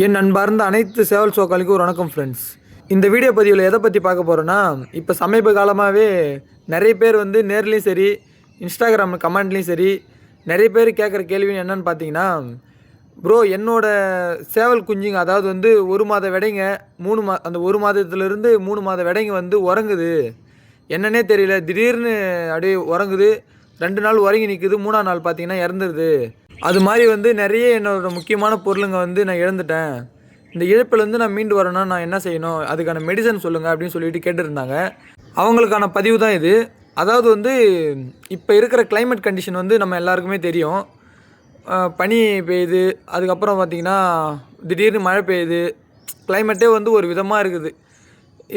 என் அன்பார்ந்த அனைத்து சேவல் சோக்காளிக்கும் ஒரு வணக்கம் ஃப்ரெண்ட்ஸ். இந்த வீடியோ பதிவில் எதை பற்றி பார்க்க போகிறோன்னா, இப்போ சமீப காலமாகவே நிறைய பேர் வந்து நேர்லேயும் சரி, இன்ஸ்டாகிராம் கமெண்ட்லேயும் சரி, நிறைய பேர் கேட்குற கேள்வி என்னென்னு பார்த்தீங்கன்னா, ப்ரோ என்னோடய சேவல் குஞ்சுங்க, அதாவது வந்து 1 மாத விடைங்க, அந்த 1 மாதத்துலேருந்து 3 மாத விடைங்க வந்து உறங்குது, என்னன்னே தெரியல, திடீர்னு அப்படியே உறங்குது, 2 நாள் உறங்கி நிற்குது, 3ஆம் நாள் பார்த்தீங்கன்னா இறந்துருது. அது மாதிரி வந்து நிறைய என்னோடய முக்கியமான பொருளுங்க வந்து நான் இழந்துட்டேன். இந்த இழப்புலேருந்து நான் மீண்டு வரணும்னா நான் என்ன செய்யணும், அதுக்கான மெடிசன் சொல்லுங்கள் அப்படின்னு சொல்லிட்டு கேட்டுருந்தாங்க. அவங்களுக்கான பதிவு தான் இது. அதாவது வந்து இப்போ இருக்கிற கிளைமேட் கண்டிஷன் வந்து நம்ம எல்லாருக்குமே தெரியும். பனி பெய்யுது, அதுக்கப்புறம் பார்த்திங்கன்னா திடீர்னு மழை பெய்யுது, கிளைமேட்டே வந்து ஒரு விதமாக இருக்குது.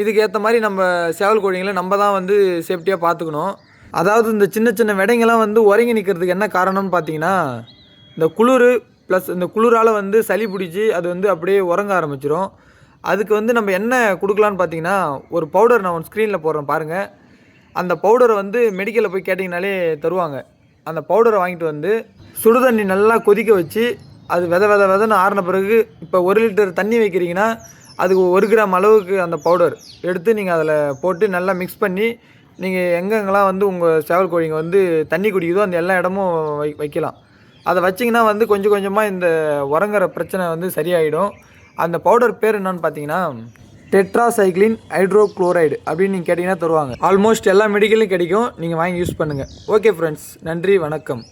இதுக்கு ஏற்ற மாதிரி நம்ம சேவல் கோழிங்களை நம்ம தான் வந்து சேஃப்டியாக பார்த்துக்கணும். அதாவது இந்த சின்ன சின்ன விடைங்கள்லாம் வந்து உறங்கி நிற்கிறதுக்கு என்ன காரணம்னு பார்த்தீங்கன்னா, இந்த குளிர் ப்ளஸ் இந்த குளிரால் வந்து சளி பிடிச்சி அது வந்து அப்படியே உறங்க ஆரம்பிச்சிடும். அதுக்கு வந்து நம்ம என்ன கொடுக்கலான்னு பார்த்தீங்கன்னா, ஒரு பவுடர் நான் ஒன்று ஸ்க்ரீனில் போடுறேன் பாருங்கள். அந்த பவுடரை வந்து மெடிக்கலில் போய் கேட்டிங்கனாலே தருவாங்க. அந்த பவுடரை வாங்கிட்டு வந்து சுடுதண்ணி நல்லா கொதிக்க வச்சு, அது விதன்னு ஆறின பிறகு, இப்போ 1 லிட்டர் தண்ணி வைக்கிறீங்கன்னா அதுக்கு 1 கிராம் அளவுக்கு அந்த பவுடர் எடுத்து நீங்கள் அதில் போட்டு நல்லா மிக்ஸ் பண்ணி, நீங்கள் எங்கெங்கெல்லாம் வந்து உங்கள் சேவல் கோழிங்க வந்து தண்ணி குடிக்குதோ அந்த எல்லா இடமும் வைக்கலாம். அதை வச்சிங்கன்னா வந்து கொஞ்சம் கொஞ்சமாக இந்த உறங்குற பிரச்சனை வந்து சரியாயிடும். அந்த பவுடர் பேர் என்னன்னு பார்த்தீங்கன்னா, டெட்ராசைக்ளின் ஹைட்ரோக்ளோரைடு அப்படின்னு நீங்கள் கேட்டிங்கன்னா தருவாங்க. ஆல்மோஸ்ட் எல்லா மெடிக்கலும் கிடைக்கும். நீங்கள் வாங்கி யூஸ் பண்ணுங்கள். ஓகே ஃப்ரெண்ட்ஸ், நன்றி, வணக்கம்.